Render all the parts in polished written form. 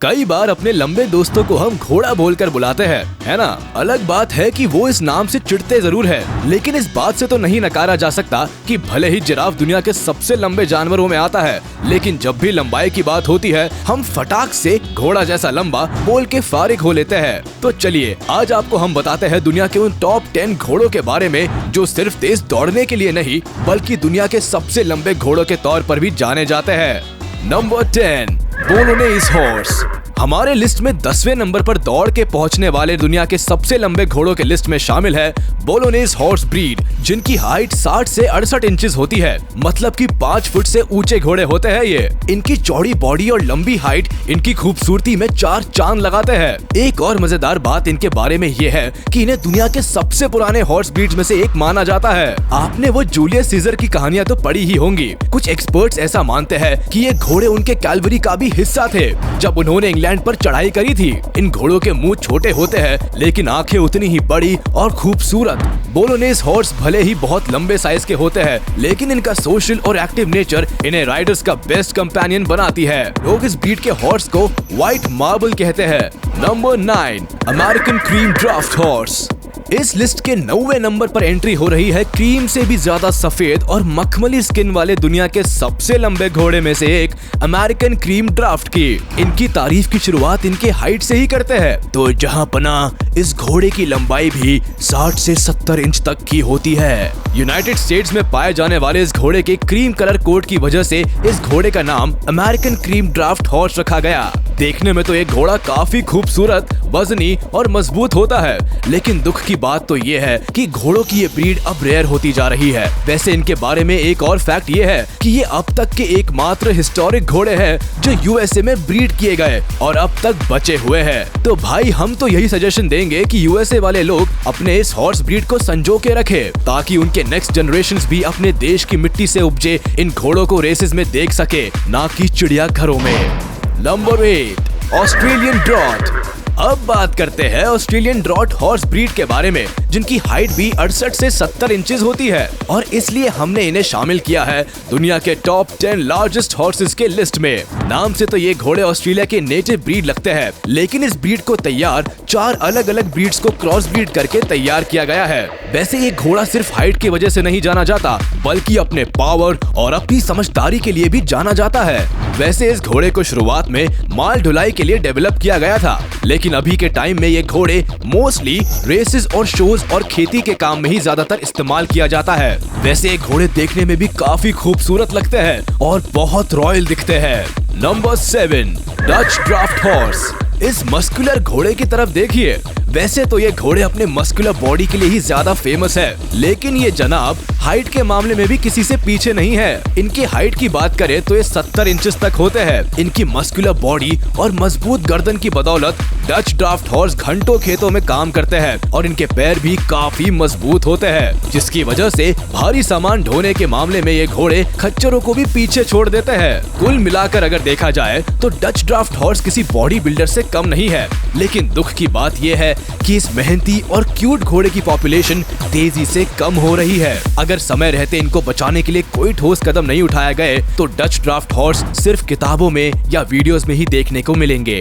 कई बार अपने लंबे दोस्तों को हम घोड़ा बोलकर बुलाते हैं, है ना। अलग बात है कि वो इस नाम से चिढ़ते जरूर है, लेकिन इस बात से तो नहीं नकारा जा सकता कि भले ही जिराफ दुनिया के सबसे लंबे जानवरों में आता है, लेकिन जब भी लंबाई की बात होती है हम फटाक से घोड़ा जैसा लंबा बोल के फारिग हो लेते हैं। तो चलिए आज आपको हम बताते हैं दुनिया के उन टॉप 10 घोड़ों के बारे में जो सिर्फ तेज दौड़ने के लिए नहीं बल्कि दुनिया के सबसे लंबे घोड़ों के तौर पर भी जाने जाते हैं। Number 10, Boulonnais horse. हमारे लिस्ट में 10वें नंबर पर दौड़ के पहुंचने वाले दुनिया के सबसे लंबे घोड़ों के लिस्ट में शामिल है बोलोनेज हॉर्स ब्रीड, जिनकी हाइट 60 से 68 इंचेस होती है, मतलब कि 5 फुट से ऊंचे घोड़े होते हैं ये। इनकी चौड़ी बॉडी और लंबी हाइट इनकी खूबसूरती में 4 चांद लगाते हैं। एक और मजेदार बात इनके बारे में ये है कि इन्हें दुनिया के सबसे पुराने हॉर्स ब्रीड्स में से एक माना जाता है। आपने वो जूलियस सीजर की कहानियां तो पढ़ी ही होंगी। कुछ एक्सपर्ट्स ऐसा मानते हैं कि ये घोड़े उनके कैलवरी का भी हिस्सा थे जब उन्होंने इंग्लैंड पर चढ़ाई करी थी। इन घोड़ों के मुंह छोटे होते हैं लेकिन आंखें उतनी ही बड़ी और खूबसूरत। बोलोनेज हॉर्स भले ही बहुत लंबे साइज के होते हैं, लेकिन इनका सोशल और एक्टिव नेचर इन्हें राइडर्स का बेस्ट कंपेनियन बनाती है। लोग इस ब्रीड के हॉर्स को व्हाइट मार्बल कहते हैं। Number 9, American cream draft horse. इस लिस्ट के 9वें नंबर पर एंट्री हो रही है क्रीम से भी ज्यादा सफेद और मखमली स्किन वाले दुनिया के सबसे लंबे घोड़े में से एक अमेरिकन क्रीम ड्राफ्ट की। इनकी तारीफ की शुरुआत इनके हाइट से ही करते हैं, तो जहां पना इस घोड़े की लंबाई भी 60 से 70 इंच तक की होती है। यूनाइटेड स्टेट्स में पाए जाने वाले इस घोड़े के क्रीम कलर कोट की वजह से इस घोड़े का नाम अमेरिकन क्रीम ड्राफ्ट हॉर्स रखा गया। देखने में तो एक घोड़ा काफी खूबसूरत, वजनी और मजबूत होता है, लेकिन दुख की बात तो ये है कि घोड़ों की ये ब्रीड अब रेयर होती जा रही है। वैसे इनके बारे में एक और फैक्ट ये है कि ये अब तक के एकमात्र हिस्टोरिक घोड़े हैं जो यूएसए में ब्रीड किए गए और अब तक बचे हुए हैं। तो भाई हम तो यही सजेशन देंगे कि यूएसए वाले लोग अपने इस हॉर्स ब्रीड को संजो के रखें, ताकि उनके नेक्स्ट जनरेशंस भी अपने देश की मिट्टी से उपजे इन घोड़ों को रेसेस में देख सके, ना कि चिड़ियाघरों में। Number 8, Australian drought. अब बात करते हैं ऑस्ट्रेलियन ड्रॉट हॉर्स ब्रीड के बारे में, जिनकी हाइट भी 68 से 70 इंचेस होती है और इसलिए हमने इन्हें शामिल किया है दुनिया के टॉप 10 लार्जेस्ट हॉर्सेस के लिस्ट में। नाम से तो ये घोड़े ऑस्ट्रेलिया के नेटिव ब्रीड लगते हैं, लेकिन इस ब्रीड को तैयार 4 अलग अलग ब्रीड्स को क्रॉस ब्रीड करके तैयार किया गया है। वैसे ये घोड़ा सिर्फ हाइट की वजह से नहीं जाना जाता, बल्कि अपने पावर और अपनी समझदारी के लिए भी जाना जाता है। वैसे इस घोड़े को शुरुआत में माल ढुलाई के लिए डेवलप किया गया था, लेकिन अभी के टाइम में ये घोड़े मोस्टली रेसेस और शोज और खेती के काम में ही ज्यादातर इस्तेमाल किया जाता है। वैसे ये घोड़े देखने में भी काफी खूबसूरत लगते हैं और बहुत रॉयल दिखते हैं। Number 7, Dutch draft horse. इस मस्कुलर घोड़े की तरफ देखिए। वैसे तो ये घोड़े अपने मस्कुलर बॉडी के लिए ही ज्यादा फेमस है, लेकिन ये जनाब हाइट के मामले में भी किसी से पीछे नहीं है। इनकी हाइट की बात करें तो ये 70 इंचेस तक होते हैं। इनकी मस्कुलर बॉडी और मजबूत गर्दन की बदौलत डच ड्राफ्ट हॉर्स घंटों खेतों में काम करते हैं और इनके पैर भी काफी मजबूत होते हैं, जिसकी वजह से भारी सामान ढोने के मामले में ये घोड़े खच्चरों को भी पीछे छोड़ देते हैं। कुल मिलाकर अगर देखा जाए तो डच ड्राफ्ट हॉर्स किसी बॉडी बिल्डर से कम नहीं है, लेकिन दुख की बात यह है कि इस मेहनती और क्यूट घोड़े की पॉपुलेशन तेजी से कम हो रही है। अगर समय रहते इनको बचाने के लिए कोई ठोस कदम नहीं उठाया गए तो डच ड्राफ्ट हॉर्स सिर्फ किताबों में या वीडियोस में ही देखने को मिलेंगे।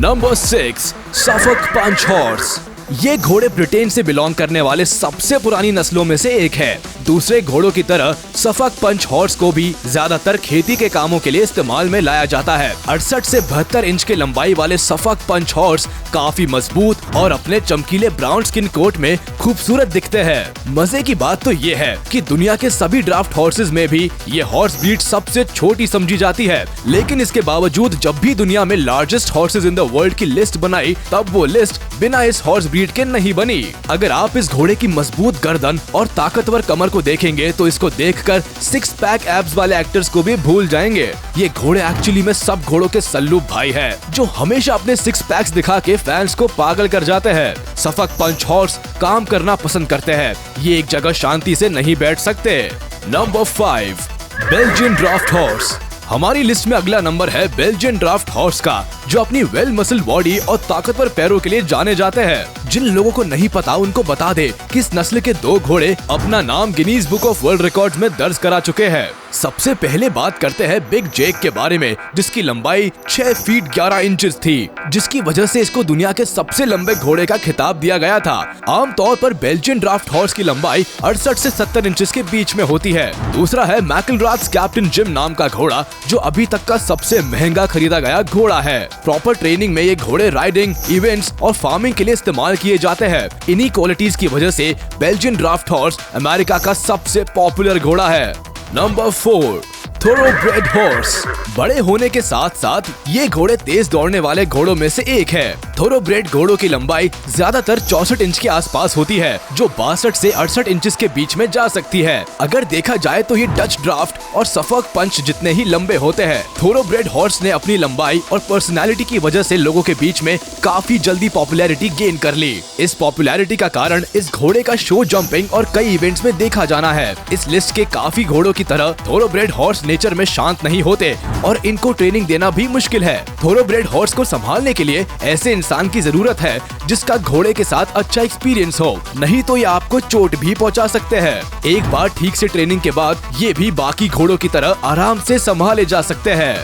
नंबर 6, सफोक पंच हॉर्स। ये घोड़े ब्रिटेन से बिलोंग करने वाले सबसे पुरानी नस्लों में से एक है। दूसरे घोड़ों की तरह सफोक पंच हॉर्स को भी ज्यादातर खेती के कामों के लिए इस्तेमाल में लाया जाता है। 68 से 72 इंच के लंबाई वाले सफोक पंच हॉर्स काफी मजबूत और अपने चमकीले ब्राउन स्किन कोट में खूबसूरत दिखते हैं। मजे की बात तो ये है कि दुनिया के सभी ड्राफ्ट हॉर्सेस में भी ये हॉर्स ब्रीड सबसे छोटी समझी जाती है, लेकिन इसके बावजूद जब भी दुनिया में largest horses in the world की लिस्ट बनाई, तब वो लिस्ट बिना इस हॉर्स ब्रीड के नहीं बनी। अगर आप इस घोड़े की मजबूत गर्दन और ताकतवर कमर को देखेंगे तो इसको देखकर 6 पैक एब्स वाले एक्टर्स को भी भूल जाएंगे। ये घोड़े एक्चुअली में सब घोड़ों के सल्लू भाई है, जो हमेशा अपने 6 पैक्स दिखा के फैंस को पागल कर जाते हैं। सफोक पंच हॉर्स काम करना पसंद करते हैं, ये एक जगह शांति से नहीं बैठ सकते। Number 5, Belgian draft horse. हमारी लिस्ट में अगला नंबर है बेल्जियन ड्राफ्ट हॉर्स का, जो अपनी वेल मसल बॉडी और ताकतवर पैरों के लिए जाने जाते हैं। जिन लोगों को नहीं पता उनको बता दे कि इस नस्ल के 2 घोड़े अपना नाम Guinness book of world records में दर्ज करा चुके हैं। सबसे पहले बात करते हैं बिग जैक के बारे में, जिसकी लंबाई 6 फीट 11 इंचेस थी, जिसकी वजह से इसको दुनिया के सबसे लंबे घोड़े का खिताब दिया गया था। आमतौर पर बेल्जियन ड्राफ्ट हॉर्स की लंबाई 68 से 70 इंचेस के बीच में होती है। दूसरा है मैकलराथ्स कैप्टन जिम नाम का घोड़ा, जो अभी तक का सबसे महंगा खरीदा गया घोड़ा है। प्रॉपर ट्रेनिंग में ये घोड़े राइडिंग, इवेंट्स और फार्मिंग के लिए इस्तेमाल किए जाते हैं। इन्हीं क्वालिटीज की वजह से बेल्जियन ड्राफ्ट हॉर्स अमेरिका का सबसे पॉपुलर घोड़ा है। Number 4, thoroughbred horse. बड़े होने के साथ साथ ये घोड़े तेज दौड़ने वाले घोड़ों में से एक है। थोरोब्रेड घोड़ों की लंबाई ज्यादातर 64 इंच के आसपास होती है, जो 62 से 68 इंच के बीच में जा सकती है। अगर देखा जाए तो ये डच ड्राफ्ट और सफोक पंच जितने ही लंबे होते हैं। थोरोब्रेड हॉर्स ने अपनी लंबाई और पर्सनालिटी की वजह से लोगों के बीच में काफी जल्दी पॉपुलैरिटी गेन कर ली। इस पॉपुलैरिटी का कारण इस घोड़े का शो जंपिंग और कई इवेंट्स में देखा जाना है। इस लिस्ट के काफी घोड़ों की तरह थोरोब्रेड हॉर्स नेचर में शांत नहीं होते और इनको ट्रेनिंग देना भी मुश्किल है। थोरोब्रेड हॉर्स को संभालने के लिए ऐसे इंसान की जरूरत है जिसका घोड़े के साथ अच्छा एक्सपीरियंस हो, नहीं तो ये आपको चोट भी पहुंचा सकते हैं। एक बार ठीक से ट्रेनिंग के बाद ये भी बाकी घोड़ों की तरह आराम से संभाले जा सकते हैं।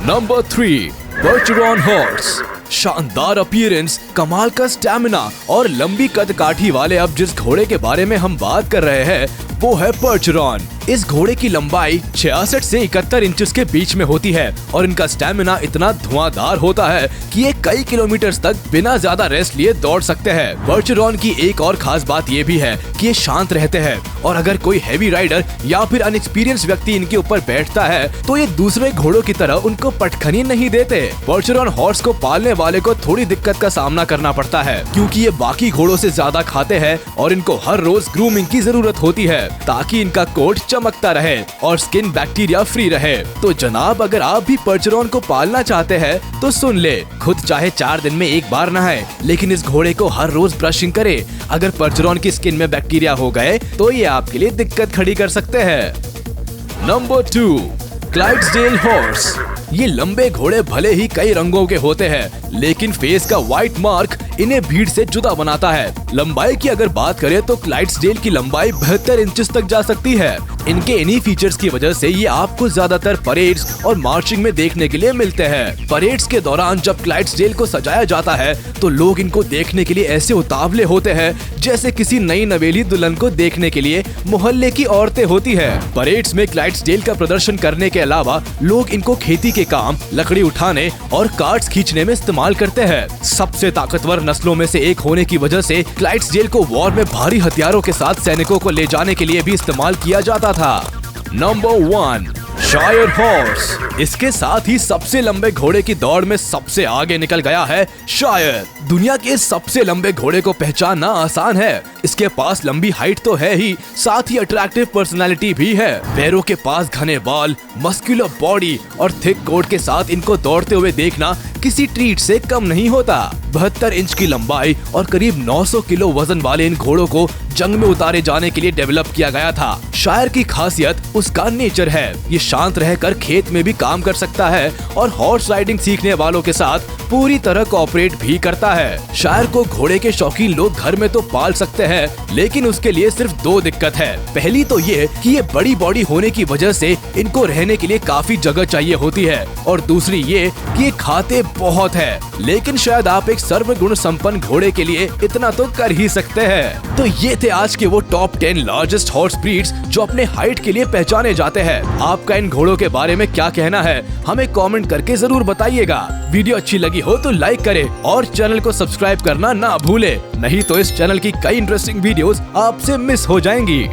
Number 3, Percheron horse. शानदार अपीयरेंस, कमाल का स्टैमिना और लंबी कद काठी वाले अब जिस घोड़े के बारे में हम बात कर रहे हैं वो है पर्चेरॉन। इस घोड़े की लंबाई 66 से 71 इंचेस के बीच में होती है और इनका स्टैमिना इतना धुआंधार होता है कि ये कई किलोमीटर तक बिना ज्यादा रेस्ट लिए दौड़ सकते हैं। पर्चेरॉन की एक और खास बात ये भी है कि ये शांत रहते हैं और अगर कोई हैवी राइडर या फिर अनएक्सपीरियंस व्यक्ति इनके ऊपर बैठता है तो ये दूसरे घोड़ों की तरह उनको पटखनी नहीं देते। पर्चेरॉन हॉर्स को पालने वाले को थोड़ी दिक्कत का सामना करना पड़ता है, क्योंकि ये बाकी घोड़ों से ज्यादा खाते हैं और इनको हर रोज ग्रूमिंग की जरूरत होती है ताकि इनका कोट चमकता रहे और स्किन बैक्टीरिया फ्री रहे। तो जनाब, अगर आप भी पर्चेरॉन को पालना चाहते हैं तो सुन ले, खुद चाहे 4 दिन में एक बार नहाए, लेकिन इस घोड़े को हर रोज ब्रशिंग करे। अगर पर्चेरॉन की स्किन में बैक्टीरिया हो गए तो ये आपके लिए दिक्कत खड़ी कर सकते हैं। Number 2, Clydesdale horse. ये लंबे घोड़े भले ही कई रंगों के होते हैं, लेकिन फेस का व्हाइट मार्क इन्हें भीड़ से जुदा बनाता है। लंबाई की अगर बात करें तो क्लाइड्सडेल की लंबाई 72 इंचेस तक जा सकती है। इनके इन्हीं फीचर्स की वजह से ये आपको ज्यादातर परेड्स और मार्चिंग में देखने के लिए मिलते हैं। परेड्स के दौरान जब क्लाइड्सडेल को सजाया जाता है तो लोग इनको देखने के लिए ऐसे उतावले होते हैं जैसे किसी नई नवेली दुल्हन को देखने के लिए मोहल्ले की औरतें होती है। परेड्स में क्लाइड्सडेल का प्रदर्शन करने के अलावा लोग इनको खेती के काम, लकड़ी उठाने और कार्ट्स खींचने में इस्तेमाल करते हैं। सबसे ताकतवर नस्लों में से एक होने की वजह से क्लाइड्सडेल को वॉर में भारी हथियारों के साथ सैनिकों को ले जाने के लिए भी इस्तेमाल किया जाता था। नंबर 1, शायर हॉर्स। इसके साथ ही सबसे लंबे घोड़े की दौड़ में सबसे आगे निकल गया है शायर। दुनिया के सबसे लंबे घोड़े को पहचानना आसान है। इसके पास लंबी हाइट तो है ही, साथ ही अट्रैक्टिव पर्सनालिटी भी है। पैरों के पास घने बाल, मस्कुलर बॉडी और थिक कोट के साथ इनको दौड़ते हुए देखना किसी ट्रीट से कम नहीं होता। 72 इंच की लंबाई और करीब 900 किलो वजन वाले इन घोड़ों को जंग में उतारे जाने के लिए डेवलप किया गया था। शायर की खासियत उसका नेचर है। ये शांत रहकर खेत में भी काम कर सकता है और हॉर्स राइडिंग सीखने वालों के साथ पूरी तरह कोऑपरेट भी करता है। शायर को घोड़े के शौकीन लोग घर में तो पाल सकते हैं, लेकिन उसके लिए सिर्फ 2 दिक्कत है। पहली तो ये कि ये बड़ी बॉडी होने की वजह से इनको रहने के लिए काफी जगह चाहिए होती है, और दूसरी ये कि ये खाते बहुत है। लेकिन शायद आप एक सर्वगुण संपन्न घोड़े के लिए इतना तो कर ही सकते हैं। तो ये थे आज के वो टॉप 10 लार्जेस्ट हॉर्स ब्रीड्स जो अपने हाइट के लिए पहचाने जाते हैं। आपका इन घोड़ों के बारे में क्या कहना है, हमें कमेंट करके जरूर बताइएगा। वीडियो अच्छी लगी हो तो लाइक करें और चैनल को सब्सक्राइब करना ना भूले, नहीं तो इस चैनल की कई इंटरेस्टिंग वीडियोस आपसे मिस हो जाएंगी।